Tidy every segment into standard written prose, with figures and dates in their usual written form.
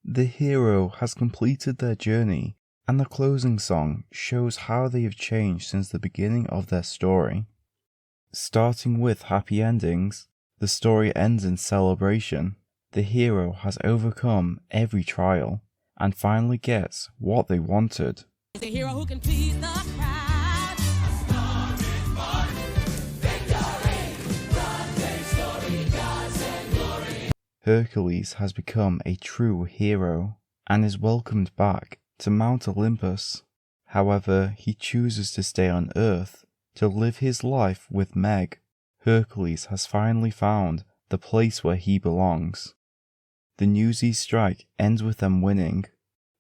The hero has completed their journey, and the closing song shows how they have changed since the beginning of their story. Starting with happy endings, the story ends in celebration. The hero has overcome every trial and finally gets what they wanted. The hero who can please the crowd. Hercules has become a true hero and is welcomed back to Mount Olympus. However, he chooses to stay on Earth to live his life with Meg. Hercules has finally found the place where he belongs. The Newsies strike ends with them winning.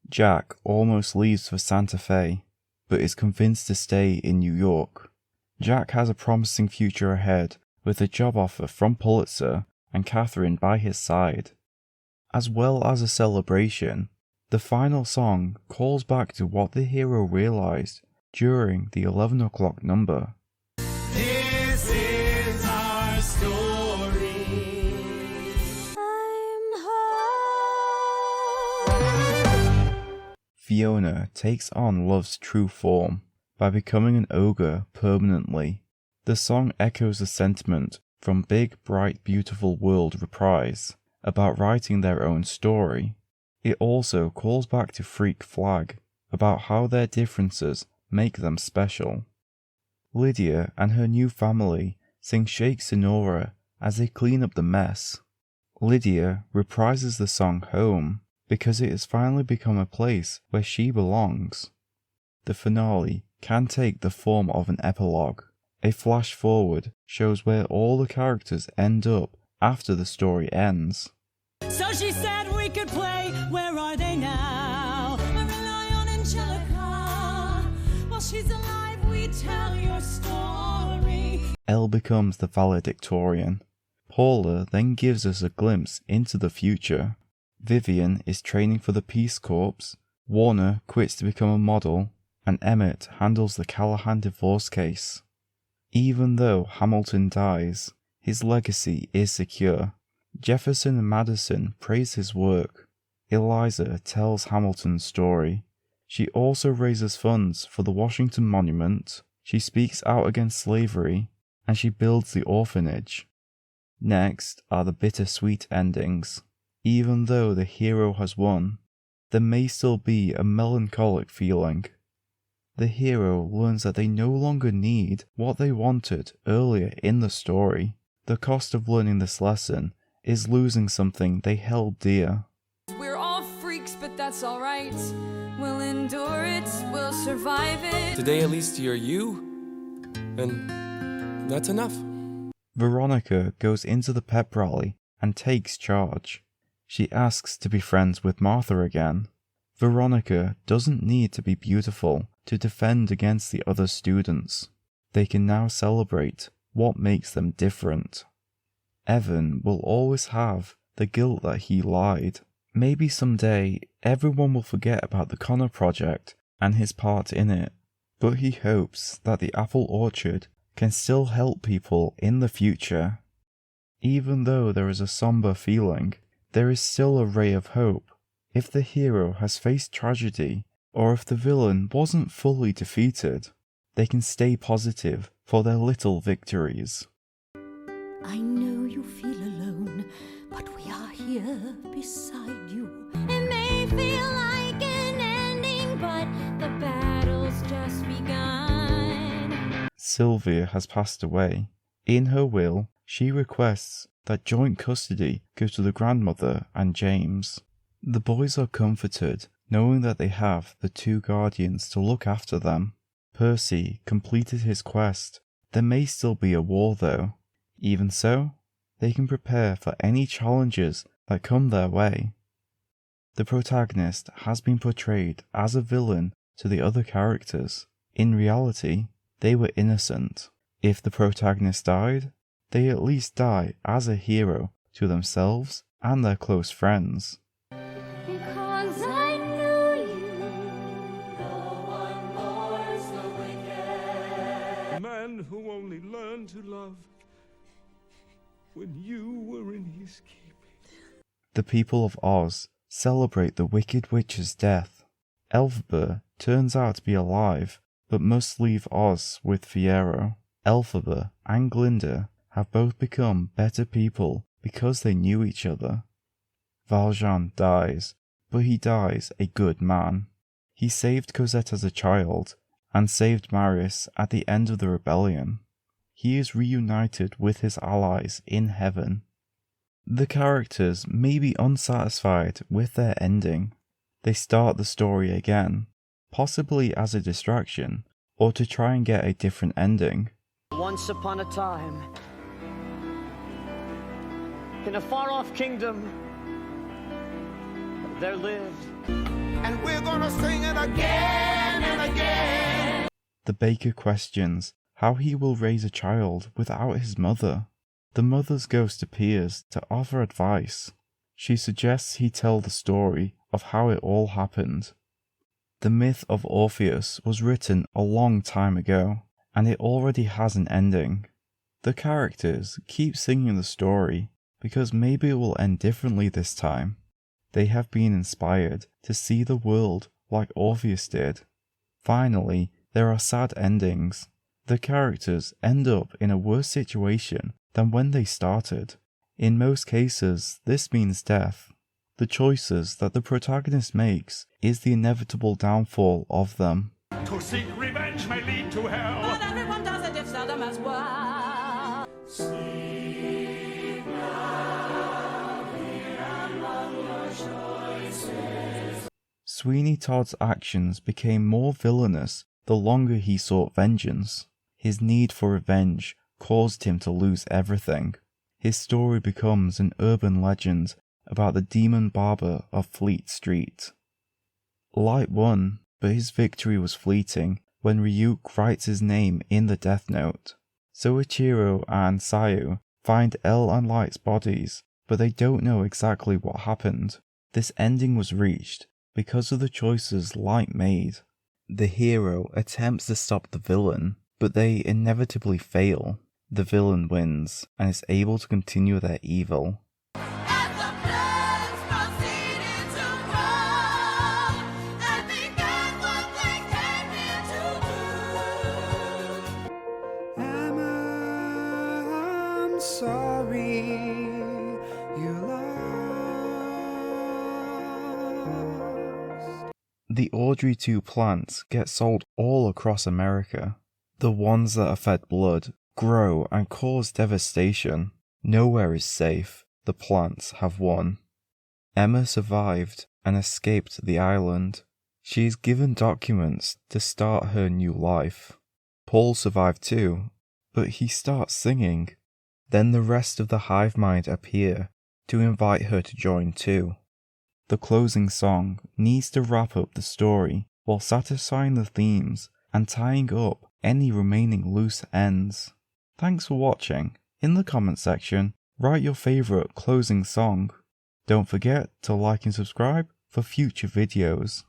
Jack almost leaves for Santa Fe, but is convinced to stay in New York. Jack has a promising future ahead with a job offer from Pulitzer and Catherine by his side. As well as a celebration, the final song calls back to what the hero realized during the 11 o'clock number. This is our story. Fiona takes on love's true form by becoming an ogre permanently. The song echoes the sentiment from Big Bright Beautiful World reprise about writing their own story. It also calls back to Freak Flag about how their differences make them special. Lydia and her new family sing Shake Senora as they clean up the mess. Lydia reprises the song Home because it has finally become a place where she belongs. The finale can take the form of an epilogue. A flash forward shows where all the characters end up after the story ends. So she said we could play Where Are They Now? I rely on Angelica. While she's alive, we tell your story. Elle becomes the valedictorian. Paula then gives us a glimpse into the future. Vivian is training for the Peace Corps, Warner quits to become a model, and Emmett handles the Callahan divorce case. Even though Hamilton dies, his legacy is secure. Jefferson and Madison praise his work. Eliza tells Hamilton's story. She also raises funds for the Washington Monument, she speaks out against slavery, and she builds the orphanage. Next are the bittersweet endings. Even though the hero has won, there may still be a melancholic feeling. The hero learns that they no longer need what they wanted earlier in the story. The cost of learning this lesson is losing something they held dear. We're all freaks, but that's alright. We'll endure it, we'll survive it. Today at least you're you, and that's enough. Veronica goes into the pep rally and takes charge. She asks to be friends with Martha again. Veronica doesn't need to be beautiful to defend against the other students. They can now celebrate what makes them different. Evan will always have the guilt that he lied. Maybe someday everyone will forget about the Connor Project and his part in it, but he hopes that the apple orchard can still help people in the future. Even though there is a somber feeling, there is still a ray of hope. If the hero has faced tragedy, or if the villain wasn't fully defeated, they can stay positive for their little victories. I know you feel alone, but we are here beside you. It may feel like an ending, but the battle's just begun. Sylvia has passed away. In her will, she requests that joint custody go to the grandmother and James. The boys are comforted knowing that they have the two guardians to look after them. Percy completed his quest. There may still be a war though. Even so, they can prepare for any challenges that come their way. The protagonist has been portrayed as a villain to the other characters. In reality, they were innocent. If the protagonist died, they at least die as a hero to themselves and their close friends. Because I knew you. No one mourns the wicked. A man who only learned to love when you were in his keeping. The people of Oz celebrate the Wicked Witch's death. Elphaba turns out to be alive, but must leave Oz with Fiyero. Elphaba and Glinda have both become better people because they knew each other. Valjean dies, but he dies a good man. He saved Cosette as a child, and saved Marius at the end of the rebellion. He is reunited with his allies in heaven. The characters may be unsatisfied with their ending. They start the story again, possibly as a distraction, or to try and get a different ending. Once upon a time, in a far-off kingdom, there lived, and we're gonna sing it again and again. The baker questions how he will raise a child without his mother. The mother's ghost appears to offer advice. She suggests he tell the story of how it all happened. The myth of Orpheus was written a long time ago, and it already has an ending. The characters keep singing the story because maybe it will end differently this time. They have been inspired to see the world like Orpheus did. Finally, there are sad endings. The characters end up in a worse situation than when they started. In most cases, this means death. The choices that the protagonist makes is the inevitable downfall of them. To seek revenge may lead to hell. But everyone does it if seldom as well. Sweeney Todd's actions became more villainous the longer he sought vengeance. His need for revenge caused him to lose everything. His story becomes an urban legend about the demon barber of Fleet Street. Light won, but his victory was fleeting when Ryuk writes his name in the Death Note. Soichiro and Sayu find L and Light's bodies, but they don't know exactly what happened. This ending was reached because of the choices Light made. The hero attempts to stop the villain, but they inevitably fail. The villain wins and is able to continue their evil. As the plans proceeded to grow, and began what they came here to do. Emma, I'm sorry you lost. The Audrey 2 plants get sold all across America. The ones that are fed blood grow and cause devastation. Nowhere is safe. The plants have won. Emma survived and escaped the island. She is given documents to start her new life. Paul survived too, but he starts singing. Then the rest of the hive mind appear to invite her to join too. The closing song needs to wrap up the story while satisfying the themes and tying up any remaining loose ends. Thanks for watching. In the comment section, write your favourite closing song. Don't forget to like and subscribe for future videos.